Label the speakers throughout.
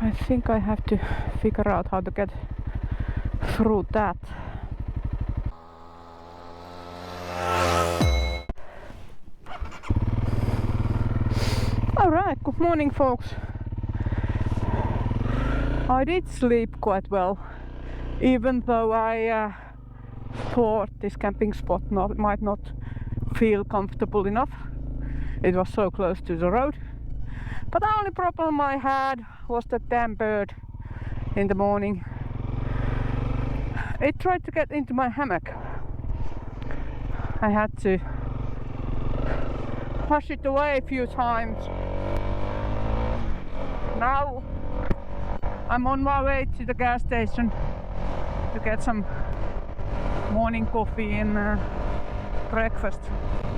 Speaker 1: I think I have to figure out how to get through that. Alright, good morning folks. I did sleep quite well, even though I thought this camping spot might not feel comfortable enough. It was so close to the road. But the only problem I had was that damn bird in the morning. It tried to get into my hammock. I had to push it away a few times. Now I'm on my way to the gas station to get some morning coffee and breakfast.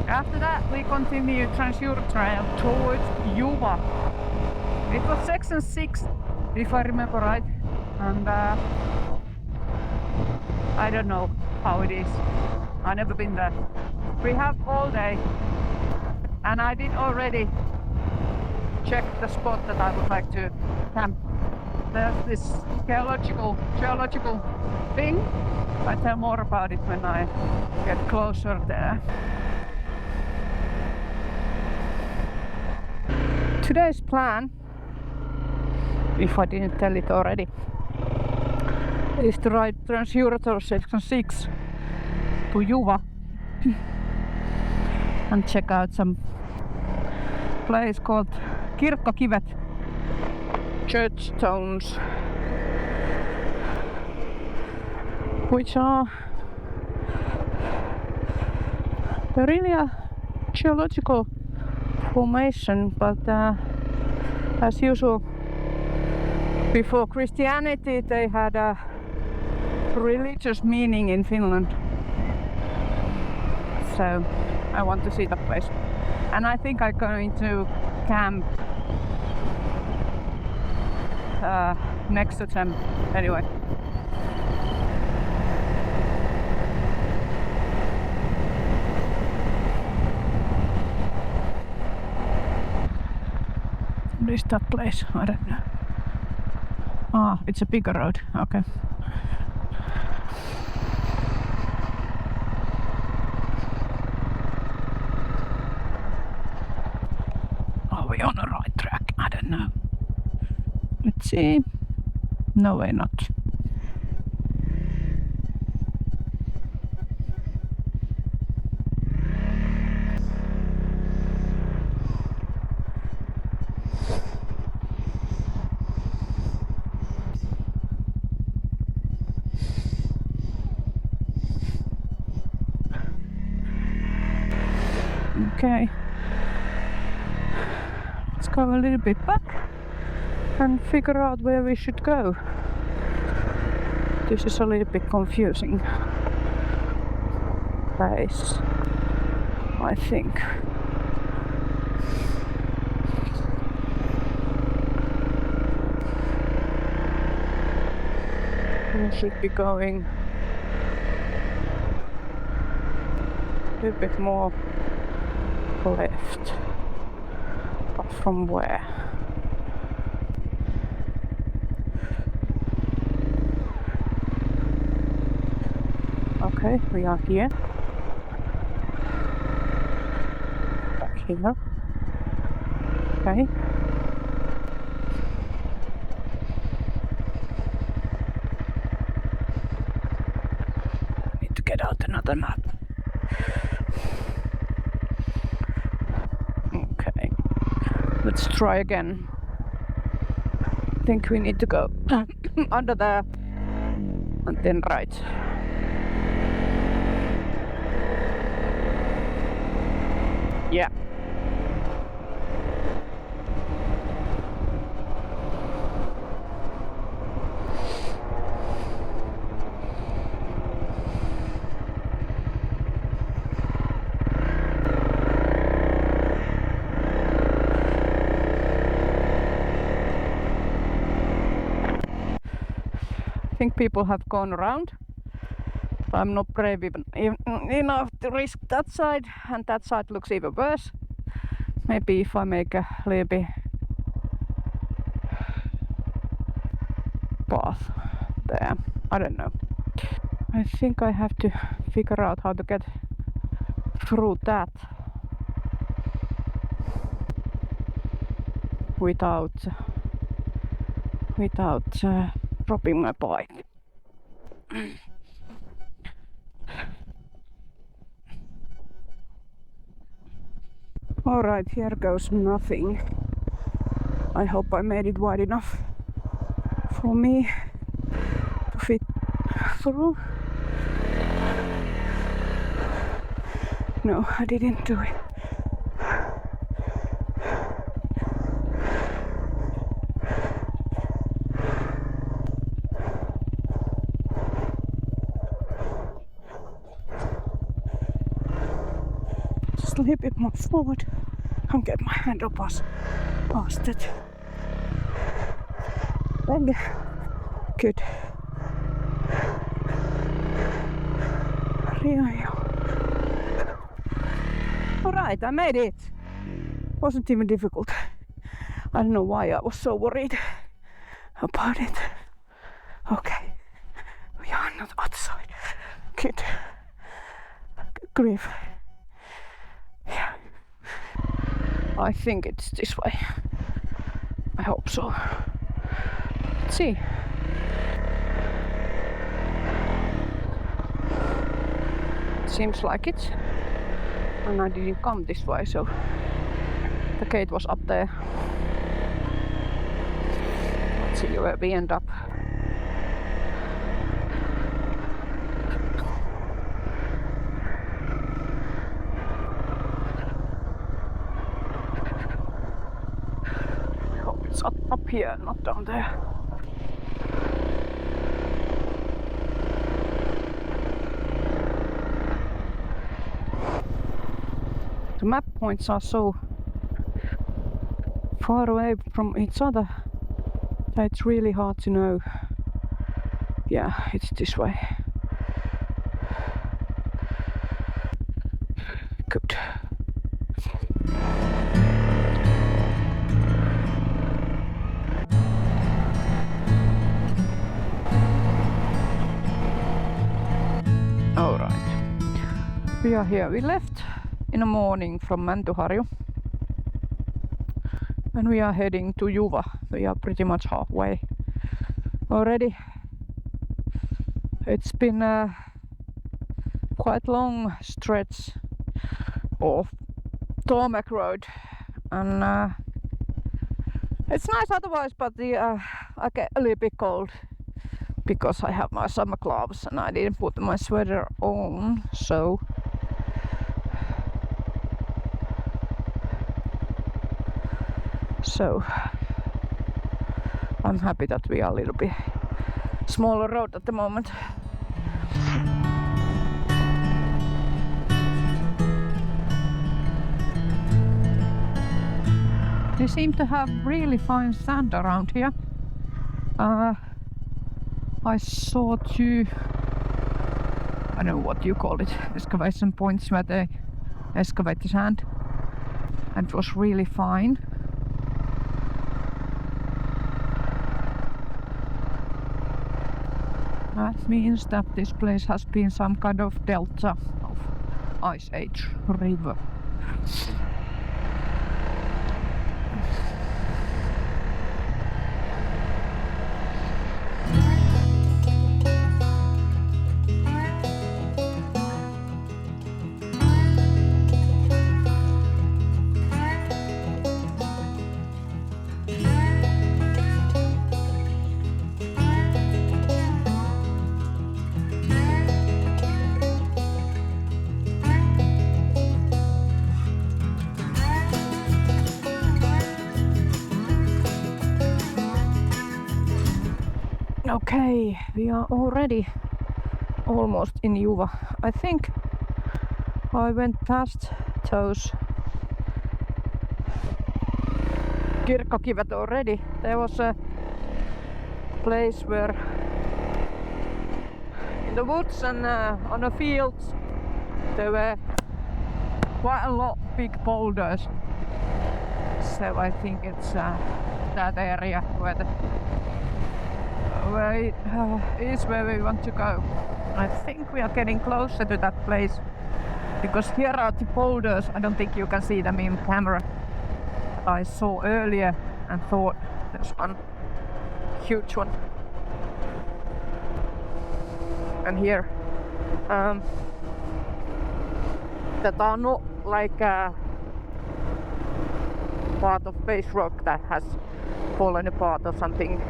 Speaker 1: After that we continue Trans-Europe Trail towards Juva. It was section 6 if I remember right, and I don't know how it is. I've never been there. We have all day, and I did already check the spot that I would like to camp. There's this geological thing. I tell more about it when I get closer there. Today's plan, if I didn't tell it already, is to ride Trans-Europe Section 6 to Juva and check out some place called Kirkkokivet, church stones, which are really a geological formation, but as usual before Christianity they had a religious meaning in Finland. So I want to see that place, and I think I'm going to camp next to them anyway. What is that place? I don't know. Ah, it's a bigger road. Okay. Are we on the right track? I don't know. Let's see. No, we're not. Okay, let's go a little bit back and figure out where we should go. This is a little bit confusing place, I think. We should be going a little bit more left, but from where? Okay, we are here. Back here. Okay. Need to get out another map. Okay, let's try again. I think we need to go under there and then right. Yeah. I think people have gone around. I'm not brave enough to risk that side, and that side looks even worse. Maybe if I make a little bit path there. I don't know. I think I have to figure out how to get through that without dropping my bike. Alright, here goes nothing. I hope I made it wide enough for me to fit through. No, I didn't do it. Just a little bit more forward and get my handlebars past it. Then good. Alright, I made it. Wasn't even difficult. I don't know why I was so worried about it. Okay, we are not outside. Good. Grief. Yeah. I think it's this way. I hope so. Let's see. Seems like it. And I didn't come this way, so the gate was up there. Let's see where we end up. I hope it's up here, not down there. The map points are so far away from each other that it's really hard to know. Yeah, it's this way. Good. All right. We are here. We left in the morning from Mäntyharju and we are heading to Juva. We are pretty much halfway already. It's been a quite long stretch of tarmac road and it's nice otherwise, but I get a little bit cold because I have my summer gloves and I didn't put my sweater on, so I'm happy that we are a little bit smaller road at the moment. They seem to have really fine sand around here. I saw two, I don't know what you call it, excavation points where they excavate the sand, and it was really fine. That means that this place has been some kind of delta of Ice Age river. Okay, we are already almost in Juva. I think I went past those kirkkokivet already. There was a place where in the woods and on the fields there were quite a lot of big boulders. So I think it's that area where it is where we want to go. I think we are getting closer to that place because here are the boulders. I don't think you can see them in camera. I saw earlier and thought there's one huge one. And here that are not like part of base rock that has fallen apart or something.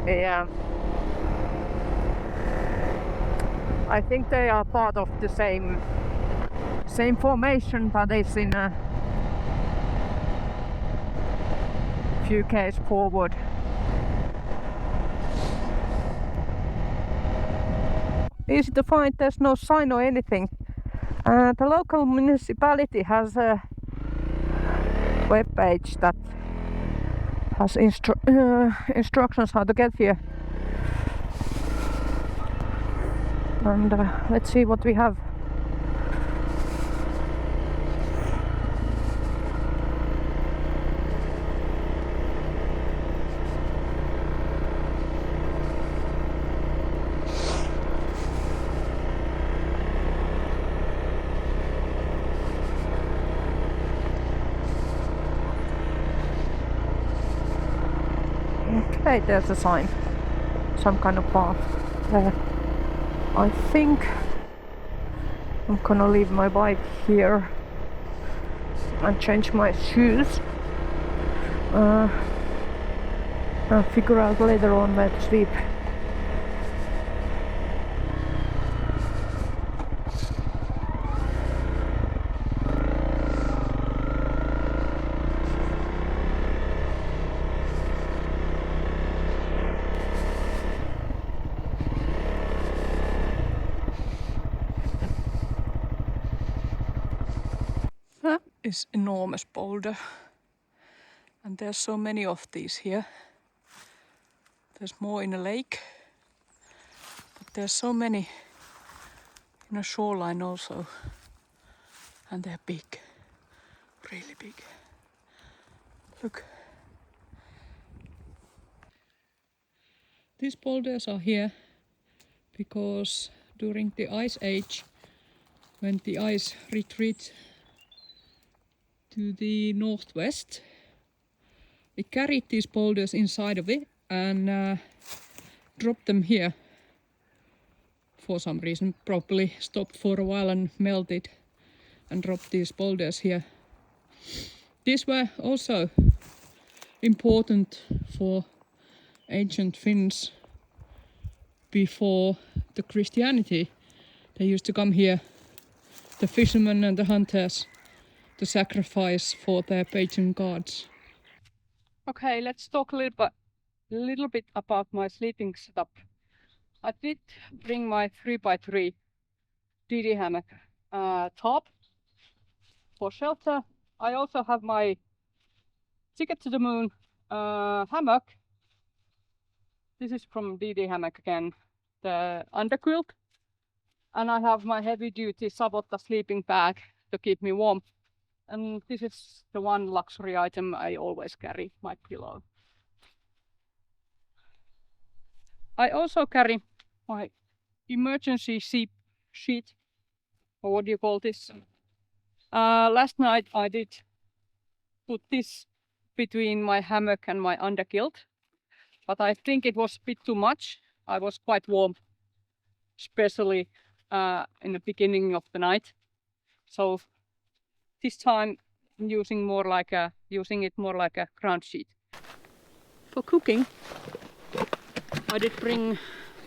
Speaker 1: I think they are part of the same formation that is in a few k's forward. Easy to find, there's no sign or anything. The local municipality has a web page that has instructions how to get here. And let's see what we have. Okay, there's a sign, some kind of path there. I think I'm gonna leave my bike here and change my shoes. I'll figure out later on where to sleep. That is enormous boulder, and there's so many of these here. There's more in a lake, but there's so many in a shoreline also, and they're big, really big. Look. These boulders are here because during the ice age, when the ice retreats to the northwest, it carried these boulders inside of it and dropped them here for some reason. Probably stopped for a while and melted and dropped these boulders here. These were also important for ancient Finns before the Christianity. They used to come here, the fishermen and the hunters, to sacrifice for their pagan gods. Okay, let's talk a little bit about my sleeping setup. I did bring my 3x3 DD hammock top for shelter. I also have my Ticket to the Moon hammock. This is from DD Hammock again, the underquilt. And I have my heavy duty Savotta sleeping bag to keep me warm. And this is the one luxury item I always carry, my pillow. I also carry my emergency sheet, or what do you call this? Last night I did put this between my hammock and my underquilt, but I think it was a bit too much. I was quite warm, especially in the beginning of the night. So this time I'm using it more like a ground sheet. For cooking, I did bring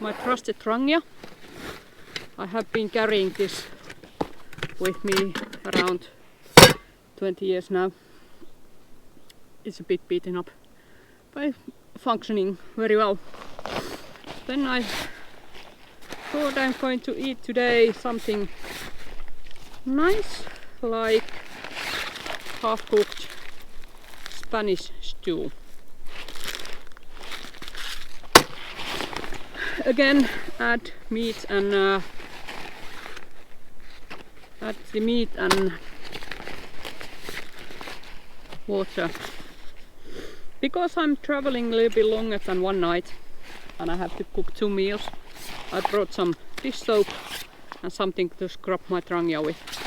Speaker 1: my trusted trangia. I have been carrying this with me around 20 years now. It's a bit beaten up, but functioning very well. Then I thought I'm going to eat today something nice, like half-cooked Spanish stew. Again, add meat and add the meat and water. Because I'm traveling a little bit longer than one night, and I have to cook 2 meals. I brought some dish soap and something to scrub my trangya with.